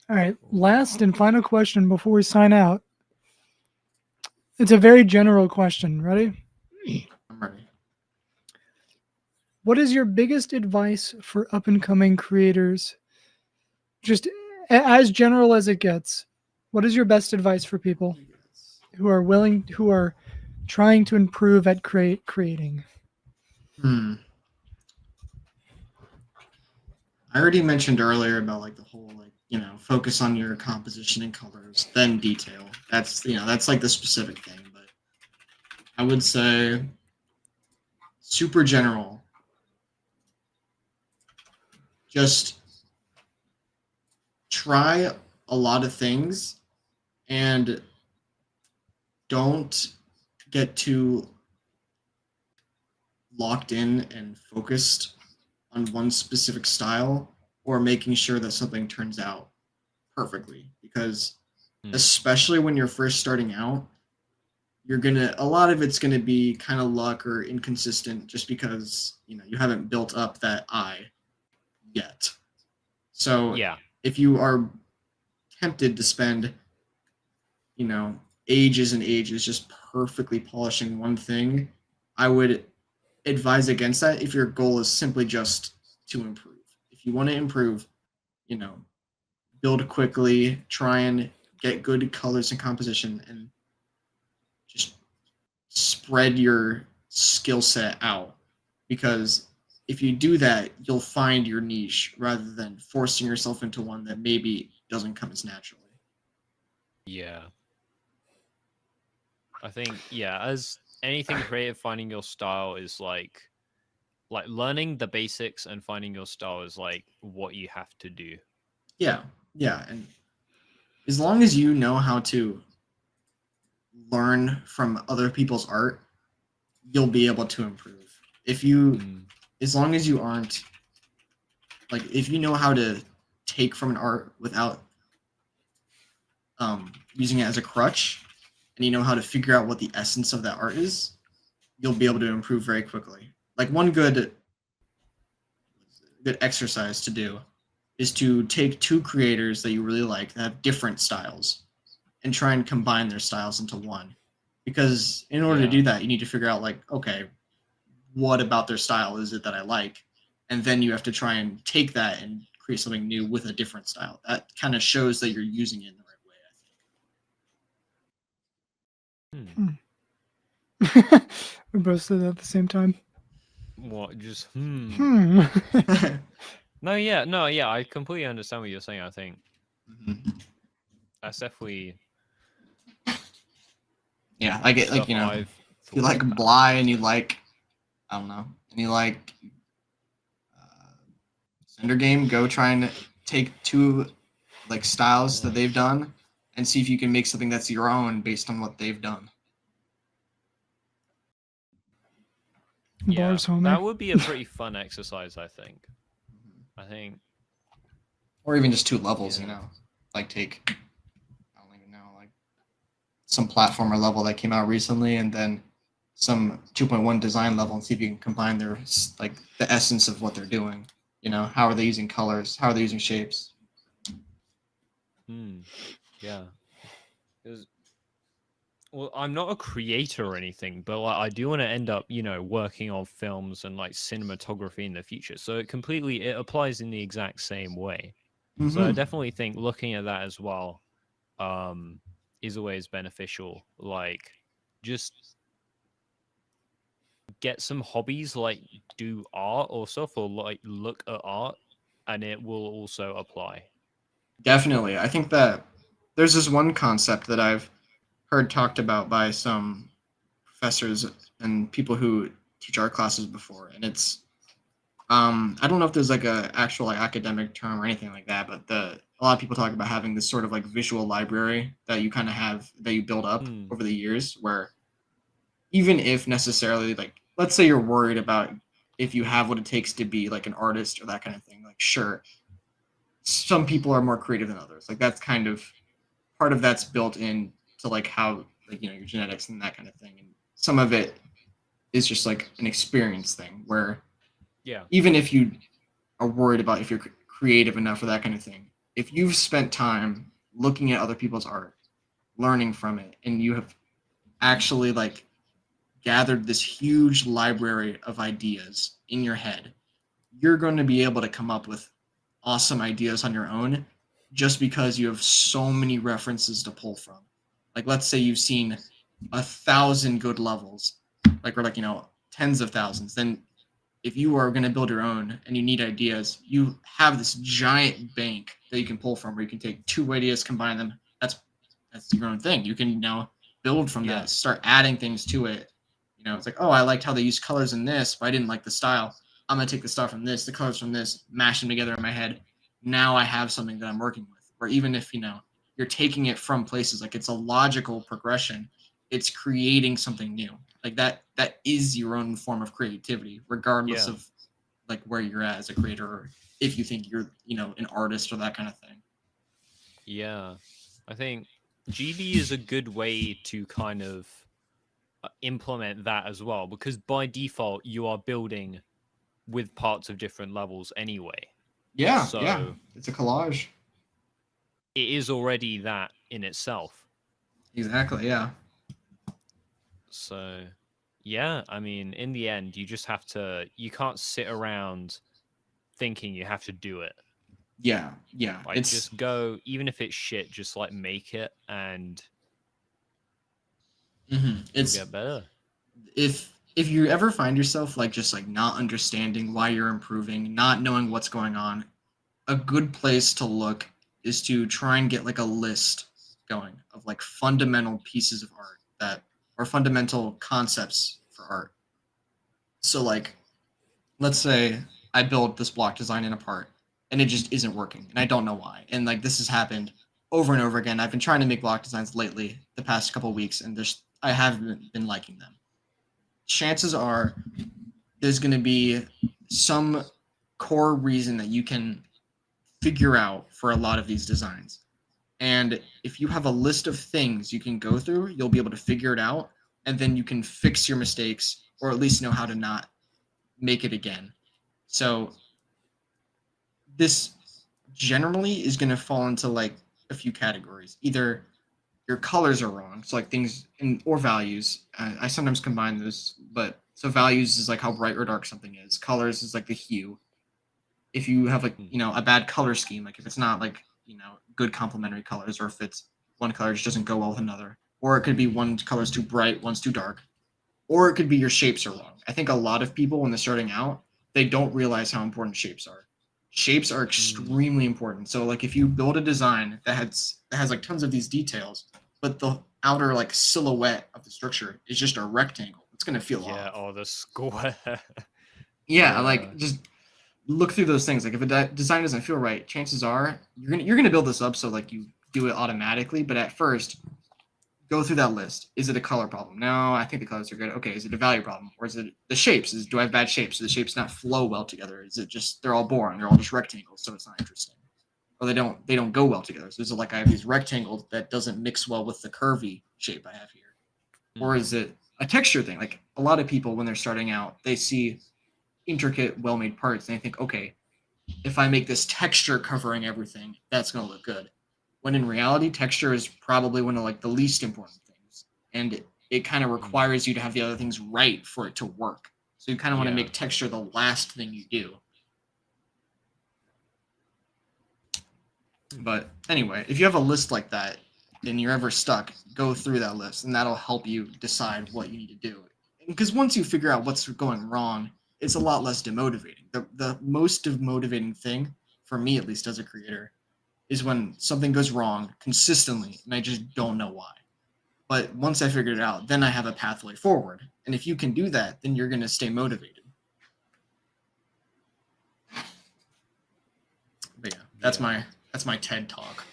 All right, last and final question before we sign out. It's a very general question. Ready? I'm ready. What is your biggest advice for up and coming creators? Just as general as it gets. What is your best advice for people who are trying to improve at creating? Hmm. I already mentioned earlier about like the whole like focus on your composition and colors, then detail. That's like the specific thing, but I would say super general. Just try a lot of things and don't get too locked in and focused on one specific style or making sure that something turns out perfectly, because especially when you're first starting out, a lot of it's gonna be kind of luck or inconsistent just because you haven't built up that eye yet. So Yeah. if you are tempted to spend ages and ages just perfectly polishing one thing, I would advise against that if your goal is simply just to improve. If you want to improve, you know, build quickly, try and get good colors and composition, and just spread your skill set out. Because if you do that, you'll find your niche rather than forcing yourself into one that maybe doesn't come as naturally. Yeah. I think, yeah, as anything creative, finding your style is like learning the basics and finding your style is like what you have to do. Yeah, yeah, and as long as you know how to learn from other people's art, you'll be able to improve. If you, as long as you aren't like, if you know how to take from an art without using it as a crutch, and you know how to figure out what the essence of that art is, you'll be able to improve very quickly. Like one good exercise to do is to take two creators that you really like that have different styles and try and combine their styles into one. Because in order to do that, you need to figure out like, okay, what about their style is it that I like? And then you have to try and take that and create something new with a different style. That kind of shows that you're using it in the right way, We both said that at the same time. What? Just Hmm. I think. No, yeah. I completely understand what you're saying. I think Mm-hmm. that's definitely Yeah, like it, like stuff I've if you thought like about. Bly and you like, I don't know, and you like Cinder Game, go try and take two like styles that they've done and see if you can make something that's your own based on what they've done. Yeah, Bars, homie. that would be a pretty fun exercise. I think. Or even just two levels, like take, I don't even know, like some platformer level that came out recently, and then some 2.1 design level, and see if you can combine their like the essence of what they're doing. How are they using colors? How are they using shapes? Yeah. Well, I'm not a creator or anything, but like I do want to end up, working on films and like cinematography in the future. So it applies in the exact same way. Mm-hmm. So I definitely think looking at that as well is always beneficial. Like just get some hobbies, like do art or stuff, or like look at art, and it will also apply. Definitely. I think that there's this one concept that I've heard talked about by some professors and people who teach art classes before, and it's I don't know if there's like a actual like academic term or anything like that, but a lot of people talk about having this sort of like visual library that you kind of have that you build up over the years, where even if necessarily like let's say you're worried about if you have what it takes to be like an artist or that kind of thing, like sure, some people are more creative than others. Like that's kind of part of that's built in to like how like your genetics and that kind of thing, and some of it is just like an experience thing where even if you are worried about if you're creative enough or that kind of thing, if you've spent time looking at other people's art, learning from it, and you have actually like gathered this huge library of ideas in your head, you're going to be able to come up with awesome ideas on your own just because you have so many references to pull from. Like, let's say you've seen 1,000 good levels, like, or like, tens of thousands. Then if you are going to build your own and you need ideas, you have this giant bank that you can pull from where you can take 2 ideas, combine them. That's your own thing. You can now build from that, start adding things to it. It's like, oh, I liked how they used colors in this, but I didn't like the style. I'm going to take the style from this, the colors from this, mash them together in my head. Now I have something that I'm working with. Or even if, you're taking it from places, like it's a logical progression, it's creating something new. Like that is your own form of creativity, regardless of like where you're at as a creator, or if you think you're, an artist or that kind of thing. Yeah. I think GD is a good way to kind of implement that as well, because by default you are building with parts of different levels anyway. Yeah, so yeah. It's a collage. It is already that in itself. Exactly, yeah. So, yeah, I mean, in the end, you just have to, you can't sit around thinking you have to do it. Yeah. Like, just go, even if it's shit, just like make it and you'll get better. If you ever find yourself like just like not understanding why you're improving, not knowing what's going on, a good place to look is to try and get like a list going of like fundamental pieces of art that or fundamental concepts for art. So like, let's say I build this block design in a part and it just isn't working and I don't know why. And like this has happened over and over again. I've been trying to make block designs lately, the past couple of weeks, and I haven't been liking them. Chances are there's going to be some core reason that you can figure out for a lot of these designs. And if you have a list of things you can go through, you'll be able to figure it out, and then you can fix your mistakes, or at least know how to not make it again. So this generally is going to fall into like a few categories. Either your colors are wrong, so like things or values. I sometimes combine those, but so values is like how bright or dark something is. Colors is like the hue. If you have like a bad color scheme, like if it's not like good complementary colors, or if it's one color just doesn't go well with another, or it could be one color's too bright, one's too dark, or it could be your shapes are wrong. I think a lot of people when they're starting out, they don't realize how important shapes are. Shapes are extremely important. So like if you build a design that has like tons of these details, but the outer like silhouette of the structure is just a rectangle, it's gonna feel off. Or the square. Like just look through those things. Like if a design doesn't feel right, chances are you're gonna build this up so like you do it automatically. But at first, go through that list. Is it a color problem? No, I think the colors are good. Okay, is it a value problem, or is it the shapes? Do I have bad shapes? Do the shapes not flow well together? Is it just they're all boring? They're all just rectangles, so it's not interesting, or they don't go well together. So is it like I have these rectangles that doesn't mix well with the curvy shape I have here, or is it a texture thing? Like a lot of people when they're starting out, they see intricate, well-made parts, and they think, okay, if I make this texture covering everything, that's going to look good. When in reality, texture is probably one of like the least important things, and it kind of requires you to have the other things right for it to work. So you kind of want to make texture the last thing you do. But anyway, if you have a list like that and you're ever stuck, go through that list, and that'll help you decide what you need to do. Because once you figure out what's going wrong, it's a lot less demotivating. The most demotivating thing, for me at least as a creator, is when something goes wrong consistently and I just don't know why. But once I figured it out, then I have a pathway forward. And if you can do that, then you're going to stay motivated. But yeah, that's my TED talk.